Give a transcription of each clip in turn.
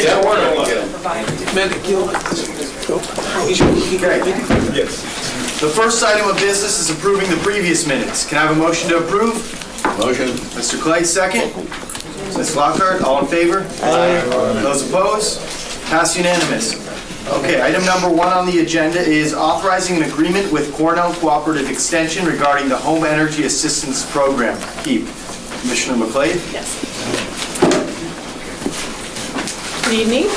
The first item of business is approving the previous minutes. Can I have a motion to approve? Motion. Mr. Clay, second. Ms. Lockhart, all in favor? Aye. Those opposed? Passed unanimous. Okay, item number 1 on the agenda is authorizing an agreement with Cornell Cooperative Extension regarding the Home Energy Assistance Program, HEAP. Commissioner McClade? Yes. Good evening.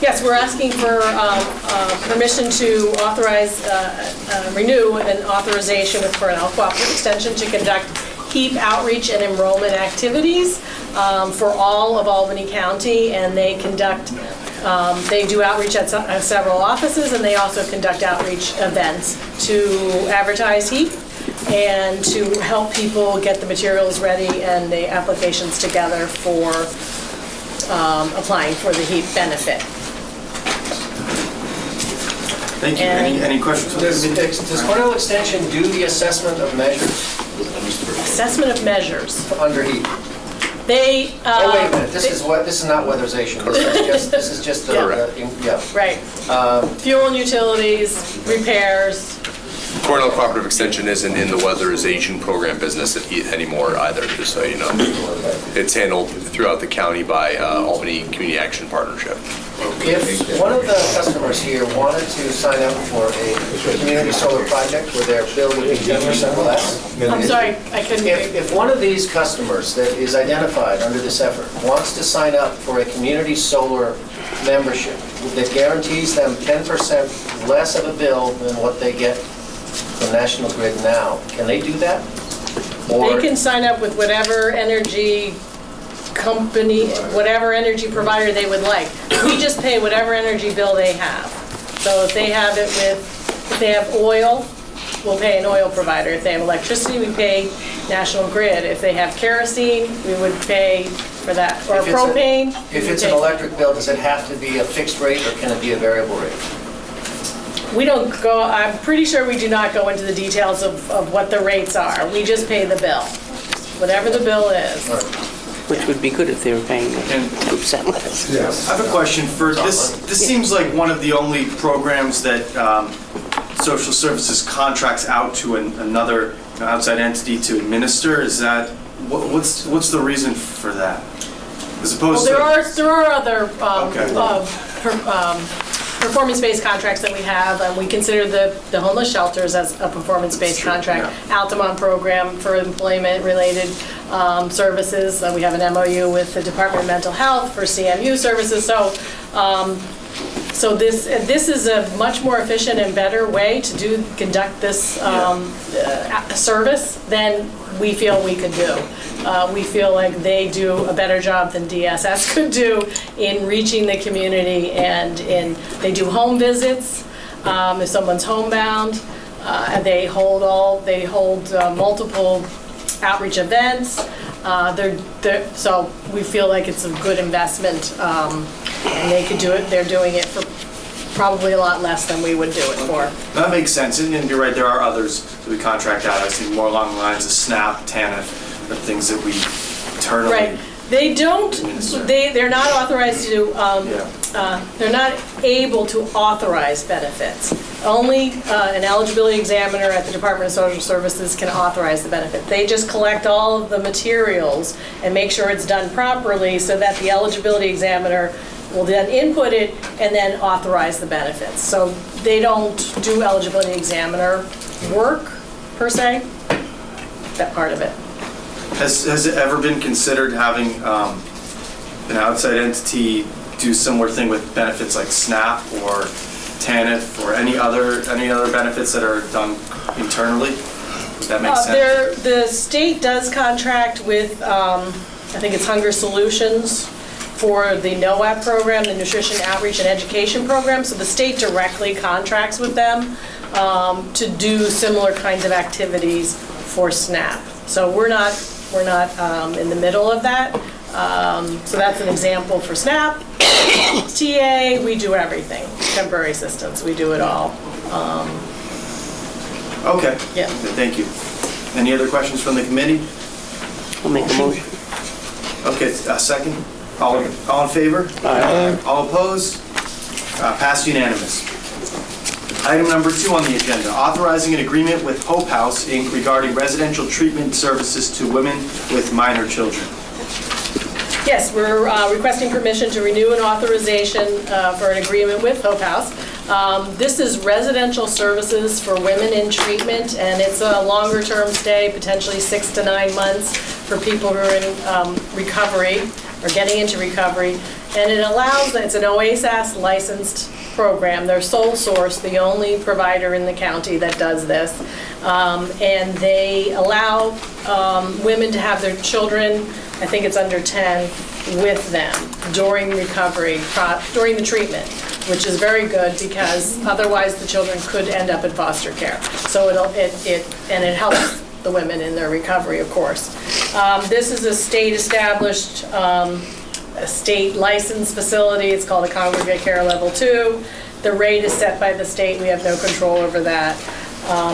Yes, we're asking for permission to authorize, renew an authorization with Cornell Cooperative Extension to conduct HEAP outreach and enrollment activities for all of Albany County, and they conduct, they do outreach at several offices, and they also conduct outreach events to advertise HEAP and to help people get the materials ready and the applications together for applying for the HEAP benefit. Thank you. Any questions? Does Cornell Extension do the assessment of measures Assessment of measures. under HEAP? They. Oh, wait a minute, this is not weatherization, this is just the, yeah. Right. Fuel and utilities, repairs. Cornell Cooperative Extension isn't in the weatherization program business anymore either, just so you know. It's handled throughout the county by Albany Community Action Partnership. If one of the customers here wanted to sign up for a community solar project where their bill would be 10% less. I'm sorry, I couldn't hear you. If one of these customers that is identified under this effort wants to sign up for a community solar membership that guarantees them 10% less of a bill than what they get from National Grid now, can they do that? They can sign up with whatever energy company, whatever energy provider they would like. We just pay whatever energy bill they have. So if they have it with, if they have oil, we'll pay an oil provider. If they have electricity, we pay National Grid. If they have kerosene, we would pay for that. Or propane. If it's an electric bill, does it have to be a fixed rate or can it be a variable rate? We don't go, I'm pretty sure we do not go into the details of what the rates are. We just pay the bill, whatever the bill is. Which would be good if they were paying 2% less. Yes. I have a question for this. This seems like one of the only programs that social services contracts out to another outside entity to administer. Is that what's the reason for that? As opposed there are other Okay. Performance-based contracts that we have, and we consider the homeless shelters as a performance-based contract. Yeah. Altamont program for employment-related services. We have an MOU with the Department of Mental Health for CMU services. So this is a much more efficient and better way to conduct this service than we feel we could do. We feel like they do a better job than DSS could do in reaching the community, and they do home visits if someone's homebound. And they hold multiple outreach events. So we feel like it's a good investment, and they could do it. They're doing it for probably a lot less than we would do it for. That makes sense, and you're right, there are others that we contract out. I see more along the lines of SNAP, TANF, the things that we internally... Right. They don't, they're not authorized to, they're not able to authorize benefits. Only an eligibility examiner at the Department of Social Services can authorize the benefit. They just collect all of the materials and make sure it's done properly so that the eligibility examiner will then input it and then authorize the benefits. So they don't do eligibility examiner work, per se, that part of it. Has it ever been considered having an outside entity do similar thing with benefits like SNAP or TANF or any other benefits that are done internally? Would that make sense? The state does contract with, I think it's Hunger Solutions, for the NOAP program, the Nutrition Outreach and Education Program. So the state directly contracts with them to do similar kinds of activities for SNAP. So we're not in the middle of that. So that's an example for SNAP. TA, we do everything. Temporary assistance, we do it all. Okay. Yeah. Thank you. Any other questions from the committee? I'll make a motion. Okay, a second. All in favor? Aye. All opposed? Passed unanimous. Item number 2 on the agenda, authorizing an agreement with Hope House, Inc. regarding residential treatment services to women with minor children. Yes, we're requesting permission to renew an authorization for an agreement with Hope House. This is residential services for women in treatment, and it's a longer-term stay, potentially 6 to 9 months for people who are in recovery or getting into recovery. And it allows, it's an OASAS licensed program. They're sole source, the only provider in the county that does this. And they allow women to have their children, I think it's under 10, with them during recovery, during the treatment, which is very good because otherwise the children could end up in foster care. So it helps the women in their recovery, of course. This is a state-established, a state licensed facility. It's called a congregate care level 2. The rate is set by the state. We have no control over that.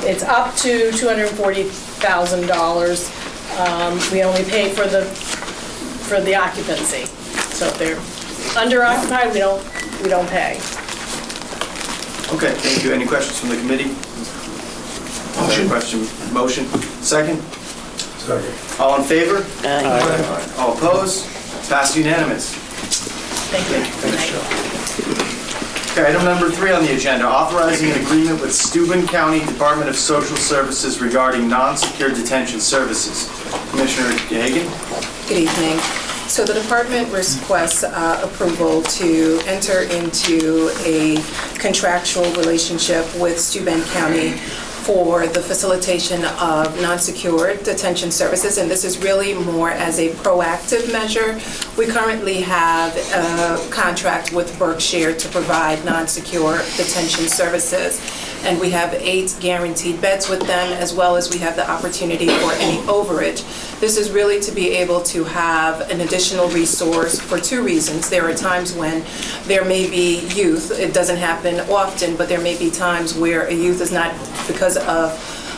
It's up to $240,000. We only pay for the occupancy. So if they're under-occupied, we don't pay. Okay, thank you. Any questions from the committee? Motion. Second? Second. All in favor? Aye. All opposed? Passed unanimous. Thank you. Okay, item number 3 on the agenda, authorizing an agreement with Steuben County Department of Social Services regarding non-secure detention services. Commissioner Hagan? Good evening. So the department requests approval to enter into a contractual relationship with Steuben County for the facilitation of non-secured detention services, and this is really more as a proactive measure. We currently have a contract with Berkshire to provide non-secure detention services, and we have 8 guaranteed beds with them, as well as we have the opportunity for any overage. This is really to be able to have an additional resource for 2 reasons. There are times when there may be youth, it doesn't happen often, but there may be times where a youth is not, because of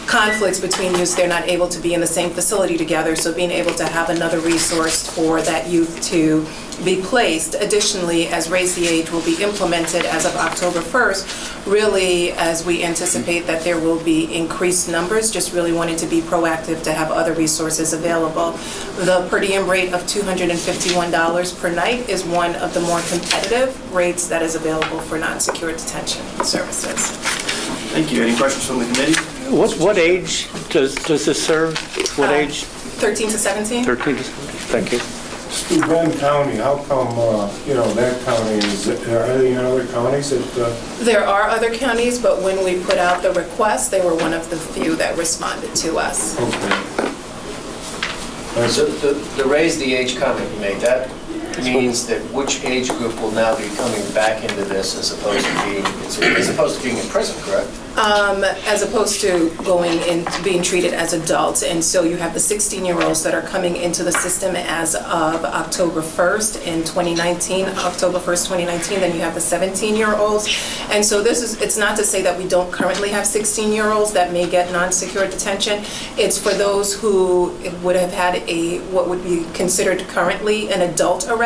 conflicts between youths, they're not able to be in the same facility together, so being able to have another resource for that youth to be placed. Additionally, as Raise the Age will be implemented as of October 1st, really as we anticipate that there will be increased numbers, just really wanting to be proactive to have other resources available. The per diem rate of $251 per night is one of the more competitive rates that is available for non-secure detention services. Thank you. Any questions from the committee? What age does this serve? What age? 13 to 17? 13 to 17. Thank you. Steuben County, how come, that county, are there any other counties that, There are other counties, but when we put out the request, they were one of the few that responded to us. okay. So the Raise the Age comment you made, that means that which age group will now be coming back into this as opposed to being in prison, correct? As opposed to going in, being treated as adults. And so you have the 16-year-olds that are coming into the system as of October 1st in 2019, October 1st, 2019, then you have the 17-year-olds. And so it's not to say that we don't currently have 16-year-olds that may get non-secure detention. It's for those who would have had what would be considered currently an adult arrest,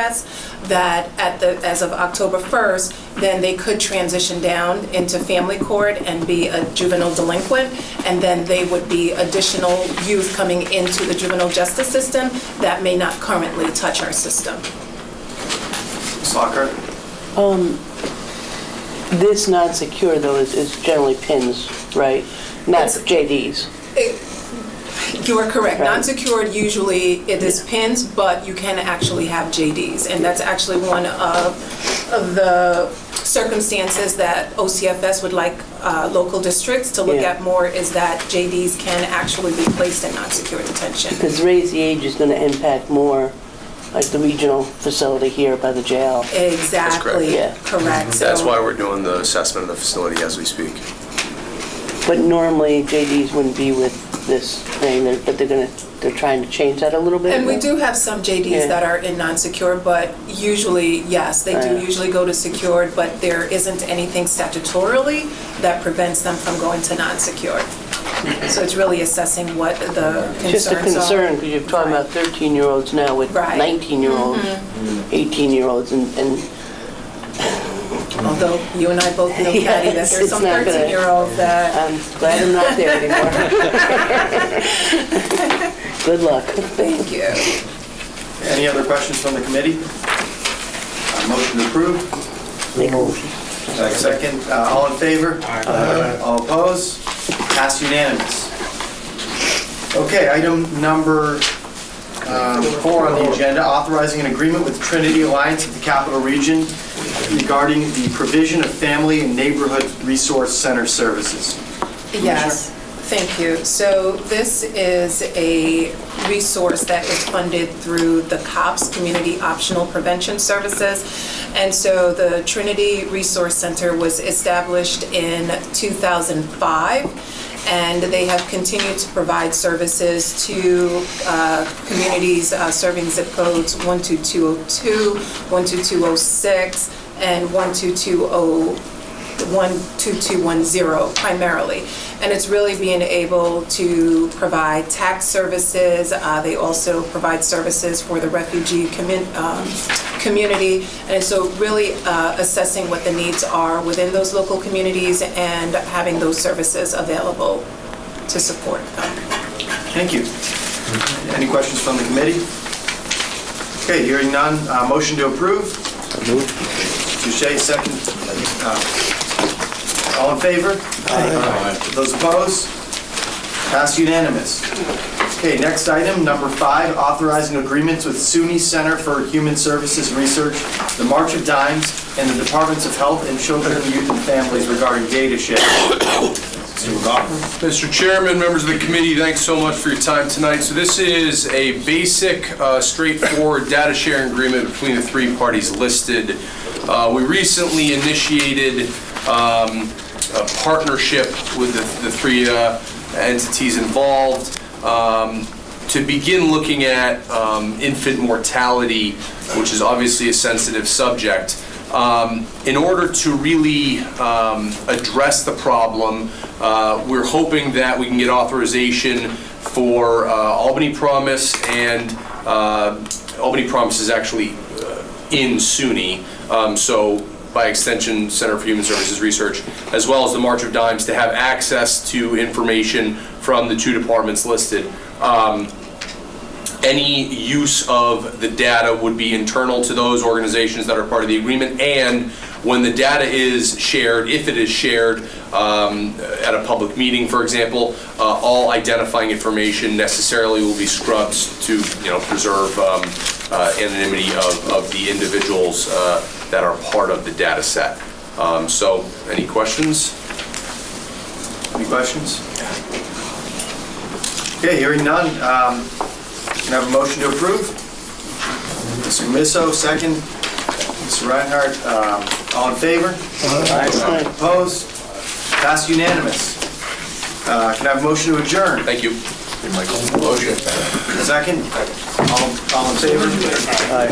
that as of October 1st, then they could transition down into family court and be a juvenile delinquent, and then they would be additional youth coming into the juvenile justice system that may not currently touch our system. Ms. Lockhart? This non-secure, though, is generally PINs, right? Not JDs. You are correct. Right. Non-secured, usually it is PINs, but you can actually have JDs, and that's actually one of the circumstances that OCFS would like local districts to look at more, is that JDs can actually be placed in non-secure detention. Because Raise the Age is going to impact more like the regional facility here by the jail. Exactly. Yeah. Correct. That's So- why we're doing the assessment of the facility as we speak. But normally JDs wouldn't be with this thing, but they're trying to change that a little bit. And we do have some JDs Yeah. that are in non-secured, but usually, yes, they do usually go to secured, but there isn't anything statutorily that prevents them from going to non-secured. So it's really assessing what the Just a concerns are. concern, because you're talking about 13-year-olds now with Right. 19-year-olds, 18-year-olds, and Although you and I both know, Patty, that Yes, there's some it's not gonna- 13-year-olds that, I'm glad I'm not there anymore. Good luck. thank you. Any other questions from the committee? Motion to approve? Make a motion. Second, all in favor? All opposed? Passed unanimous. Okay, item number 4 on the agenda, authorizing an agreement with Trinity Alliance of the Capital Region regarding the provision of family and neighborhood resource center services. Yes, thank you. So this is a resource that is funded through the COPS, Community Optional Prevention Services. And so the Trinity Resource Center was established in 2005, and they have continued to provide services to communities serving zip codes 12202, 12206, and 12210 primarily. And it's really being able to provide tax services. They also provide services for the refugee community. And so really assessing what the needs are within those local communities and having those services available to support them. Thank you. Any questions from the committee? Okay, hearing none, motion to approve? Touche, second. All in favor? Aye. Those opposed? Passed unanimous. Okay, next item, number 5, authorizing agreements with SUNY Center for Human Services Research, the March of Dimes, and the Departments of Health and Children, Youth, and Families regarding data sharing. Mr. Chairman, members of the committee, thanks so much for your time tonight. So this is a basic, straightforward data sharing agreement between the 3 parties listed. We recently initiated a partnership with the 3 entities involved to begin looking at infant mortality, which is obviously a sensitive subject. In order to really address the problem, we're hoping that we can get authorization for Albany Promise, and Albany Promise is actually in SUNY, so by extension, Center for Human Services Research, as well as the March of Dimes, to have access to information from the 2 departments listed. Any use of the data would be internal to those organizations that are part of the agreement, and when the data is shared, if it is shared at a public meeting, for example, all identifying information necessarily will be scrubbed to, preserve anonymity of the individuals that are part of the data set. So, any questions? Any questions? Okay, hearing none, can I have a motion to approve? Mr. Misso, second. Mr. Reinhardt, all in favor? Aye. Opposed? Passed unanimous. Can I have a motion to adjourn? Thank you. Second? All in favor? Aye.